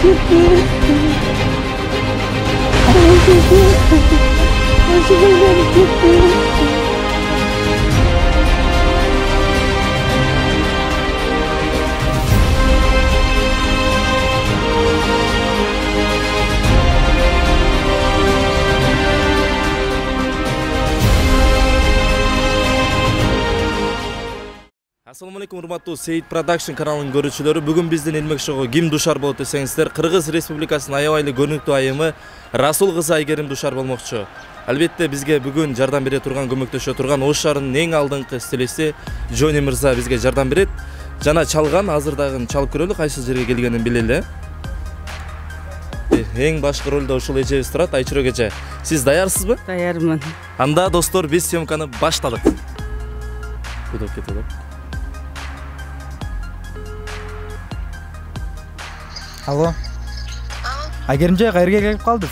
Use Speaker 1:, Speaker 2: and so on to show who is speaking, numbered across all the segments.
Speaker 1: gitti. Başım aylanıp gitti.
Speaker 2: Assalamu alaikum урматтуу Сейит Production каналынын көрүүчүлөрү. Бүгүн биздин Илмек шоуга ким душар болот десеңиздер, Кыргыз Республикасынын аябайлы көрүнүктүү айымы Расул кызы Айгерим душар болмокчу. Албетте бизге бүгүн жардам бере турган, көмөктөшө турган Ош шаарынын эң алдыңкы стилисти Джони мырза бизге жардам берет. Жана чалган, азыр дагы чалып көрөлү, кайсы жерге келгенин билели. Эң башкы ролдо ушул эжебиз турат, Айчүрөк эже. Сиз даярсызбы?
Speaker 1: Даярмын.
Speaker 2: Анда достор, биз съемканы баштадык. Кудоп кетет.
Speaker 3: Алло. Айгерімже, қайырге келіп қалдыз?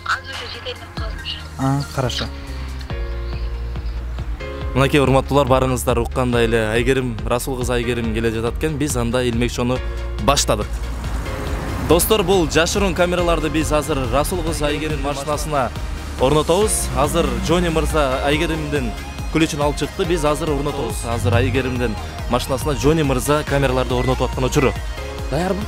Speaker 4: Аз уже жетелеп қалдым.
Speaker 3: Хорошо.
Speaker 2: Мынакей урматтуулар, барыңыздар уккандай эле Айгерим, Расул кызы Айгерим келе жатат экен. Биз анда Илмек шоуну баштадык. Достор, бул жашыруун камераларды биз азыр Расул кызы Айгерим машинасына орнотобуз. Азыр Джони мырза Айгеримдин күлүчүн алып чыкты. Биз азыр орнотобуз. Азыр Айгеримдин машинасына Джони мырза камераларды орнотуп аткан учуру. Даярбы?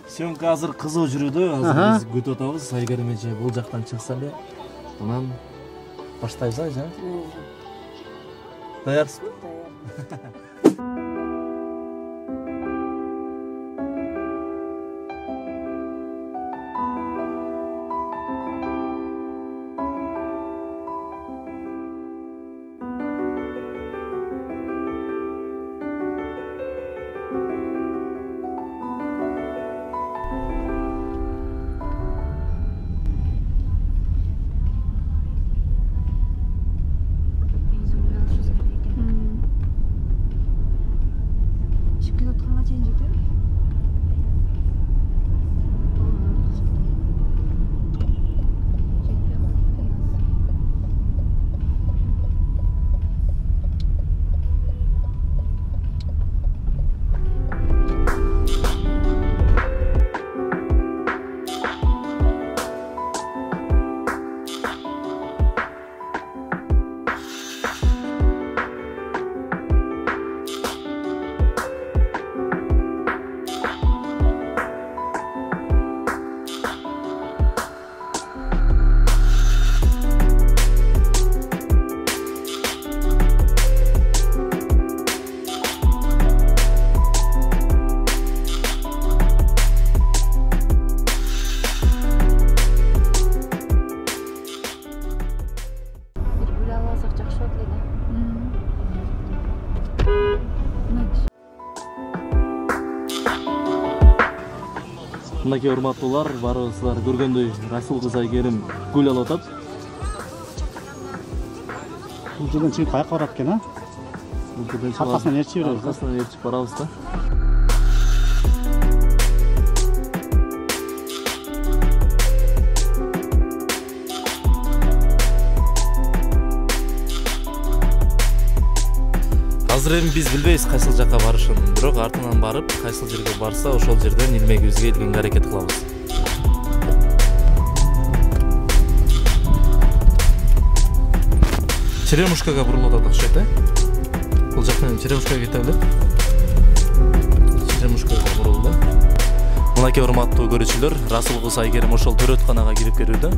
Speaker 2: Съемка азыр кызуу жүрүүдө. Азыр биз күтүп атабыз. Айгерим эже бул жактан чыкса эле, анан баштайбыз, айжа. Даярсызбы? Мынакей урматтуулар, барыңыздар көргөндөй Расул кызы Айгерим гүл алып атат.
Speaker 3: Бул жерден чыгып каяка барат экен, а? Аркасынан ээрчип беребиз.
Speaker 2: Аркасынан ээрчип барабыз да. Азыр эми биз билбейбиз кайсыл жакка барышын, бирок артынан барып, кайсыл жерге барса, ошол жерден илмегибизге илгенге аракет кылабыз. Черемушкага бурулуп атат окшойт, Бул жактан Черемушкага кете белет. Черемушкага бурулду. Мынакей урматтуу көрүүчүлөр, Расул кызы Айгерим ошол төрөтканага кирип келүүдө.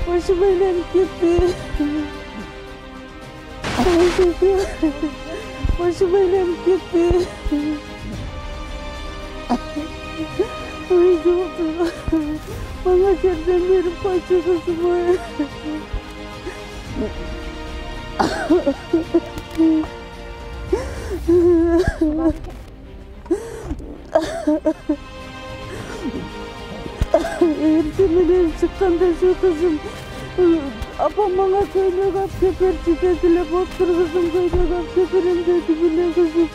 Speaker 1: Başım aylanıp gitti. Başım eğlenip gitti. Uyudum. Bana kendin verip kaçı kızımı. Ertemeden çıkkanda şu kızım apam bana köynek ap keperçi dediler. Bozkır kızım köynek ap keperim dedi bile kızım.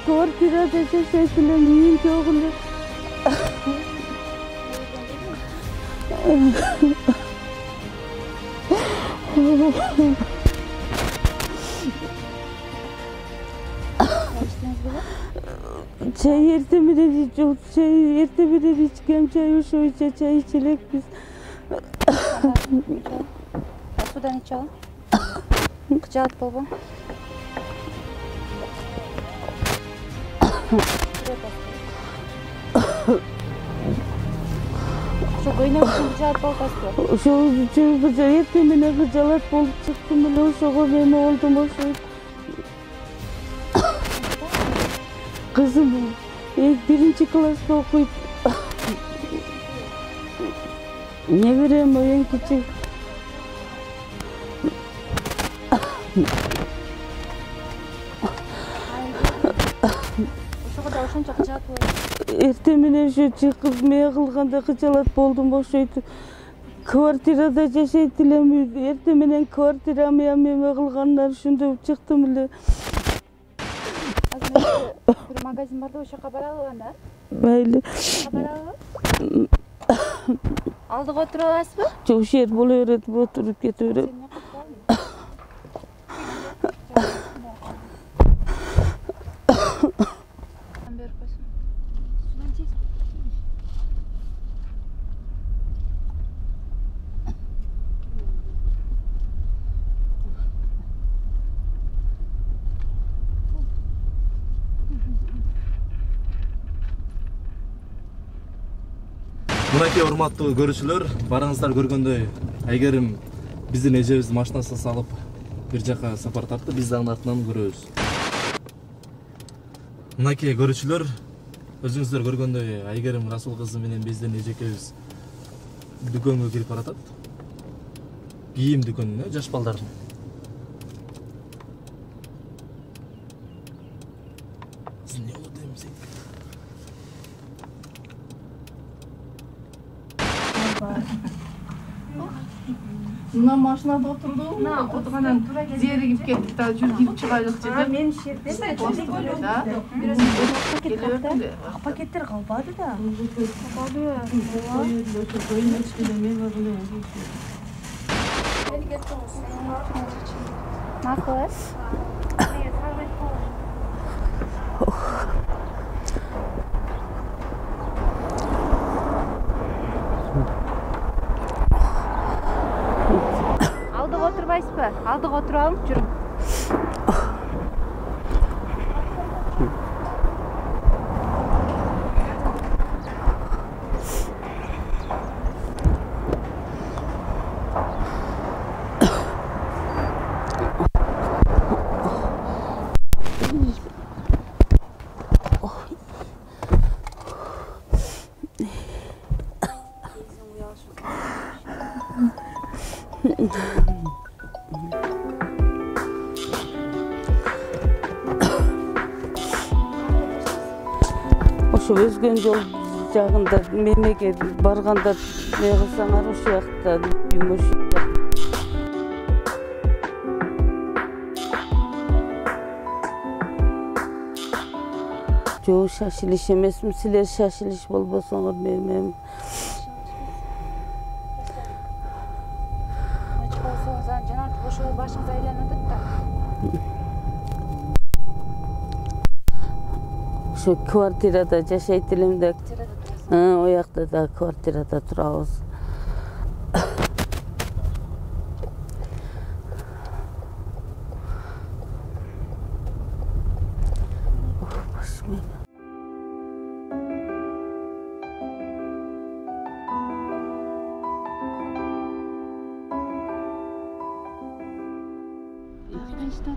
Speaker 1: Kvartirada yaşaytılar yiyin ki oğlu. Çay ertemeden çok çay ertemeden içkem çay uşuyca çay içilek biz.
Speaker 5: Sudan içelim. Kıcaat baba. Şu kıynak için kıcaat baba.
Speaker 1: Şu kıca ertemeden kıcalat bolup çıktım bile uşuğa ben oldum uşuy. Kızım birinci klasta okuyup ne vereyim o en küçük.
Speaker 5: Uşuğa da uşunca kıcaat baba.
Speaker 1: Ertemenen şu çıkıp meye kılganda kıcalat boldum boşuydu. Kvartirada yaşaydılar. Ertemenen kvartiramaya meme kılganlar şunda çıktım bile.
Speaker 5: Bir magazin vardı uşa haber alganda.
Speaker 1: Böyle.
Speaker 5: Haber algı. Aldık oturup alasız mı?
Speaker 1: Çok şer buluyor etip oturup getiriyor.
Speaker 2: Мынакей урматтуу көрүүчүлөр, барыңыздар көргөндөй Айгерим биздин эжебизди машинасына салып бир жака сапар тартты, биз анын артынан көрөбүз. Мынакей көрүүчүлөр, өзүңүздөр көргөндөй Айгерим Расул кызы менен биздин эжекебиз дүкөнгө кирип баратат. Кийим дүкөнүнө, жаш балдардын.
Speaker 6: Мына машинада отурду. Отургандан зеригип кетти да, жүргүп чыгайлык жерде.
Speaker 5: Мен шердем.
Speaker 6: Да.
Speaker 5: Пакеттер калбады да. Макулас. Aldık oturmaysızbı? Aldık oturalım, жүрүң.
Speaker 1: Ошо өзгөн жол жагында мемеге барганда не кылсаңар ошол жакта үймөш. Жок шашылыш эмесми, силер шашылыш болбосоңор мемем.
Speaker 5: Жанартып ошол башыңыз айланып атат да.
Speaker 1: Ошо квартирада жашайт элем да. O yakta da kvartirada turabız.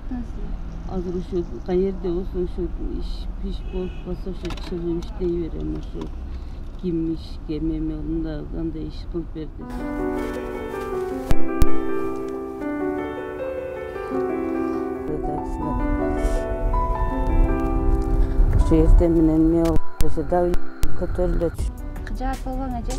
Speaker 5: каттыңыз?
Speaker 1: Азыр ошо каерде болсо ошо пиш болуп калса ошо чыгып иштей берем. Ошо ким ишке эме мында кандай иш кылып берди. Ошо эртең менен эме ошо давление көтөрүлө түшүп.
Speaker 5: Кыжаат болгон эже.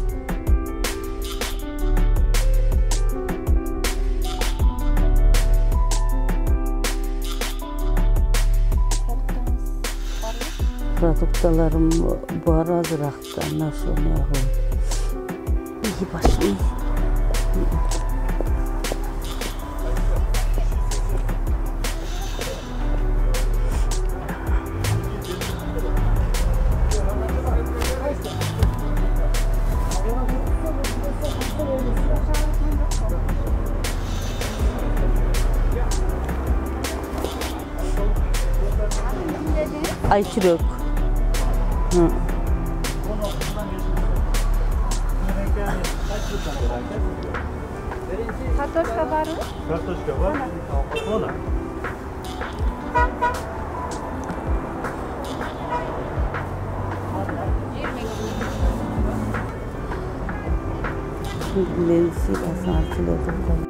Speaker 1: Продукталарым бар азыракта, ана ошо эме кылып. И башым. Ayçırök.
Speaker 5: Картошка барбы?
Speaker 3: Картошка бар. Ona.
Speaker 1: Levsi asartılıdır.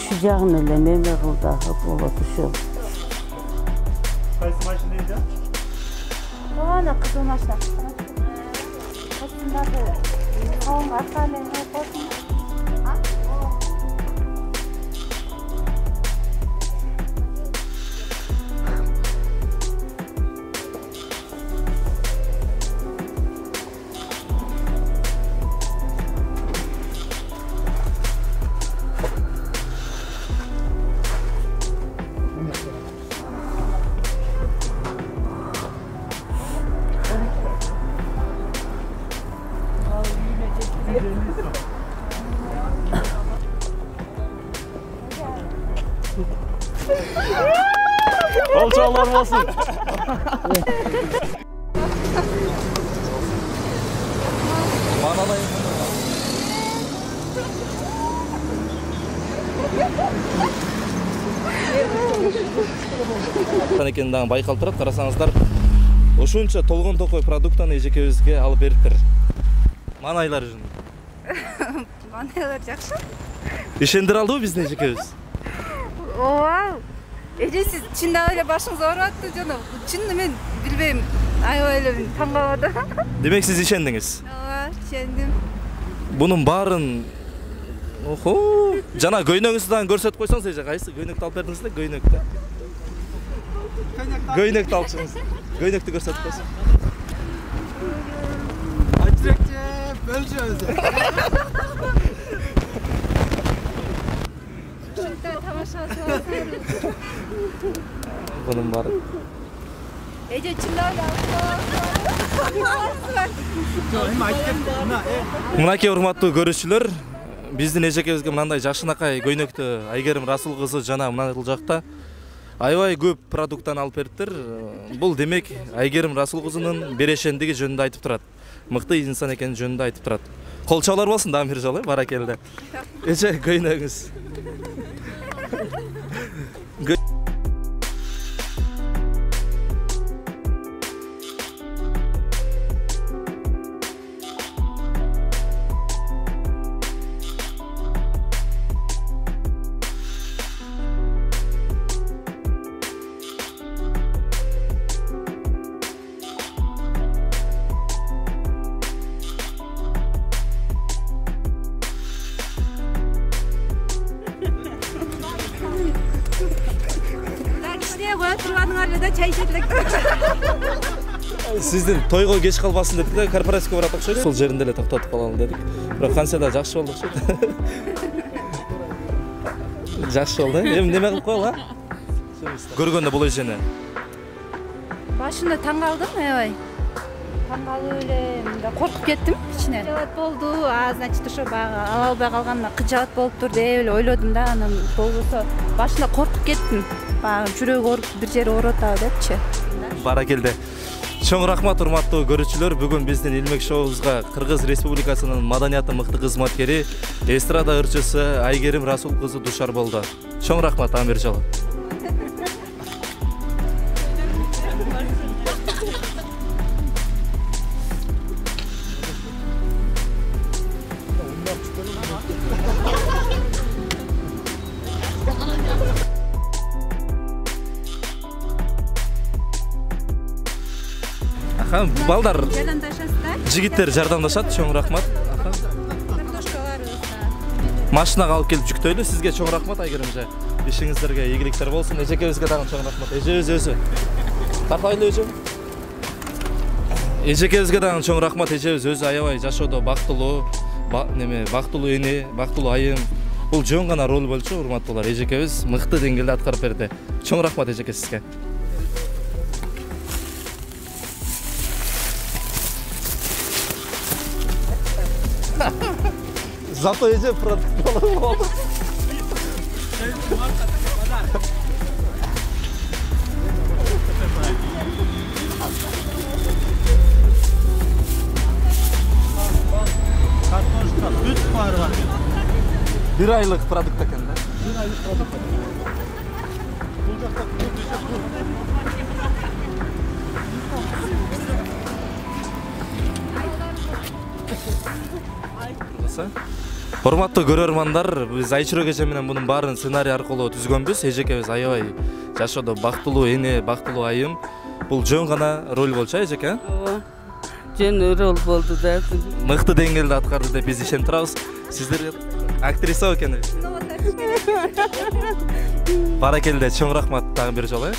Speaker 1: Şu jağını ele meme kıldı akıp ola düşüyor.
Speaker 3: Qaysi mashina edi?
Speaker 5: Ana kızıl maşina. Aslında bu kavun arkalarını koysun.
Speaker 3: Olçalar olsun.
Speaker 2: Экени дагы байкалып турат, карасаңыздар. Ушунча толгон токой продуктаны эжекебизге алып бериптир. Манайлар үчүн.
Speaker 5: Манайлар жакшы.
Speaker 2: Ишендире алдыбы биздин эжекебиз?
Speaker 5: Ооба. Эже сиз чындап эле башыңыз ооруп атты жана чын мен билбейм. Аябай эле таң калды.
Speaker 2: Демек сиз ишендиңиз?
Speaker 5: Ооба, ишендим.
Speaker 2: Бунун баарын жана көйнөгүңүздү дагы көрсөтүп койсоңуз эже, кайсы көйнөктү алып бердиңиз да, көйнөктү. Көйнөктү алып чыгыңыз. Көйнөктү көрсөтүп койсоң.
Speaker 7: Ачрекче бөлчө өзү.
Speaker 2: Bunun bari.
Speaker 5: Эже чындап эле
Speaker 2: Мынакей урматтуу көрүүчүлөр, биздин эжекебизге мындай жакшынакай көйнөктү Айгерим Расул кызы жана мына жакта аябай көп продукттан алып бериптир. Бул демек Айгерим Расул кызынын берешендиги жөнүндө айтып турат. Мыкты инсан экени жөнүндө айтып турат. Кол чабуулар болсун дагы бир жолу, баракелде. Эже көйнөгүңүз. Сиздин тойго кеч калбасын дедик да, корпоративге барат окшойт. Сол жеринде эле токтотуп калалы дедик. Бирок канча да жакшы болду окшойт. Жакшы болду. Эми неме кылып коелу, а? Көргөндө бул эжени.
Speaker 5: Башында таң калдым, аябай. таң калып эле мындай коркуп кеттим ичинен. Кыжаат болду, значит ошо баягы ала албай калгандыма кыжаат болуптур деп эле ойлодум да, анан болбосо башында коркуп кеттим. Баягы жүрөгү ооруп бир жери ооруп атабы депчи.
Speaker 2: Баракелде. Чоң рахмат урматтуу көрүүчүлөр. Бүгүн биздин Илмек шоубузга Кыргыз Республикасынын маданияты мыкты кызматкери, эстрада ырчысы Айгерим Расул кызы душар болду. Чоң рахмат Амир жолу. Балдар, жигиттер жардамдашат, чоң рахмат. Машинага алып келип жүктөйлү. Сизге чоң рахмат Айгерим же. Ишиңиздерге ийгиликтер болсун. Эжекебизге дагы чоң рахмат. Эжебиз. Тартайлы эже. Эжекебизге дагы чоң рахмат. Эжебиз өзү аябай жашоодо бактылуу, бактылуу эне, бактылуу айым. Бул жөн гана роль болчу, урматтуулар. Эжекебиз мыкты деңгээлде аткарып берди. Чоң рахмат эжеке сизге. Зато эже продукт болду.
Speaker 3: Картошка, бүт барга.
Speaker 2: Bir aylık продукт экен да.
Speaker 3: Bir aylık produkt. Бул жакта
Speaker 2: Урматтуу көрөрмандар, биз Айчүрө кече менен мунун баарын сценарий аркылуу түзгөнбүз. Эжекебиз аябай жашоодо бактылуу эне, бактылуу айым. Бул жөн гана роль болчу, эжеке?
Speaker 1: Ооба. Жөн роль болду да.
Speaker 2: Мыкты деңгээлде аткарды деп биз ишенип турабыз. Сиздер актриса экен. Баракелде, чоң рахмат дагы бир жолу.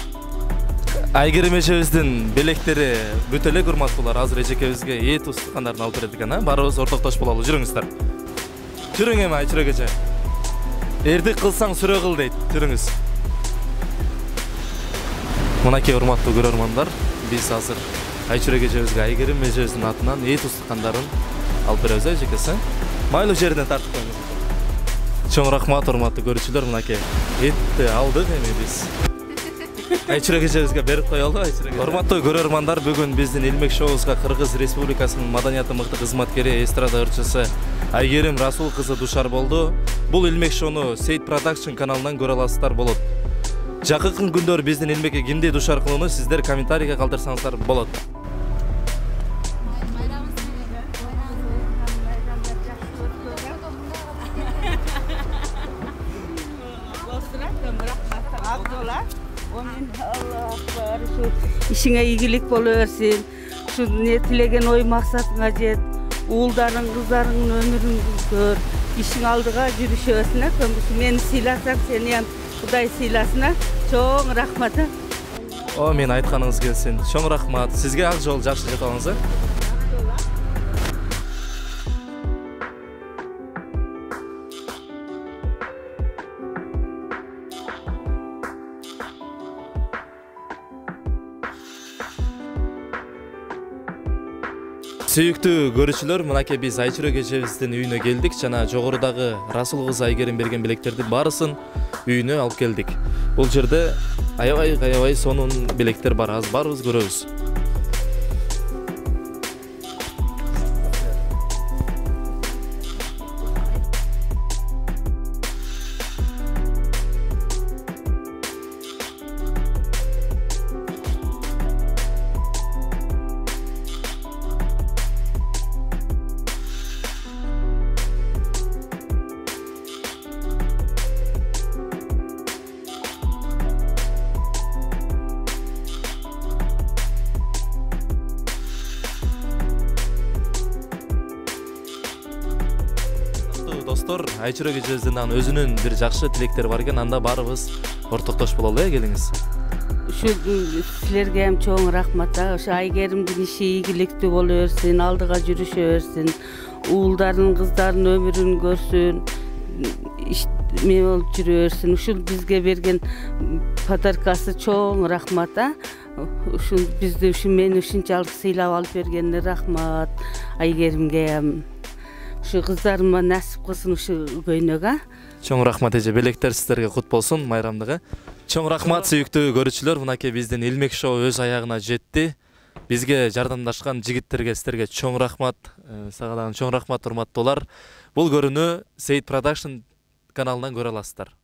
Speaker 2: Айгерим эжебиздин белектери бүтө эле урматтуулар. Азыр эжекебизге эт устукандарын алып берет экен, Барыбыз ортоктош бололу. Жүрүңүздөр. Жүрүң эми Айчүрө кече. Эрдик кылсаң сүрө кыл дейт. Жүрүңүз. Мынакей урматтуу көрөрмандар, биз азыр Айчүрө кечебизге Айгерим эжебиздин атынан эт устукандарын алып беребиз, эжекеси. Майлуу жеринен тартып коюңуз. Чоң рахмат урматтуу көрүүчүлөр, мынакей этти алдык эми биз. Айчүрө кечебизге берип коелу. Урматтуу көрөрмандар, бүгүн биздин Илмек шоубузга Кыргыз Республикасынын маданияты мыкты кызматкери, эстрада ырчысы Айгерим Расул кызы душар болду. Бул Илмек шоуну Сейт Production каналынан көрө аласыздар болот. Жакын күндөр биздин Илмекке кимди душар кылууну сиздер комментарийге калтырсаңыздар болот.
Speaker 1: İşine iyilik boluversin. Şu ne tilegen oy maksatına jet. Uğuldarın, kızların ömrün gör. İşin aldığa yürüşüyorsun. Meni silasak seni hem Kuday silasına. Çok rahmatı.
Speaker 2: O men aytkanыңыз келсин. Чоң рахмат. Сизге ак жол жакшы жете алыңыз. Сүйүктүү көрүүчүлөр, мынакей биз Айчүрө кечебиздин үйүнө келдик. Жана жогорудагы Расул кызы Айгерим берген белектерди баарысын үйүнө алып келдик. Бул жерде аябай сонун белектер бар. Аз барыбыз көрөбүз. Достор, Айчүрө кечебиздин өзүнүн бир жакшы тилектери бар экен. Анда баарыбыз ортоктош бололу, келиңиз.
Speaker 1: Şu sizlerge hem çoğun rahmat. Şu Aygerim'in işi iyilikli oluyorsun, aldığa yürüşüyorsun. Oğulların, kızların ömrünü görsün. İşte olup yürüyorsun. Şu bizge bergen patarkası çoğun rahmat. Bizди meni ушунчалык сыйлап алып бергенине рахмат. Айгеримге ушу кыздарыма насип кылсын ушу көйнөгө.
Speaker 2: Чоң рахмат эже, белектер сиздерге кут болсун майрамдыгы. Чоң рахмат сүйүктүү көрүүчүлөр, мынакей биздин Илмек шоу өз аягына жетти. Бизге жардамдашкан жигиттерге сиздерге чоң рахмат, сага дагы чоң рахмат урматтуулар. Бул көрүүнү Сейит Production каналынан көрө аласыздар.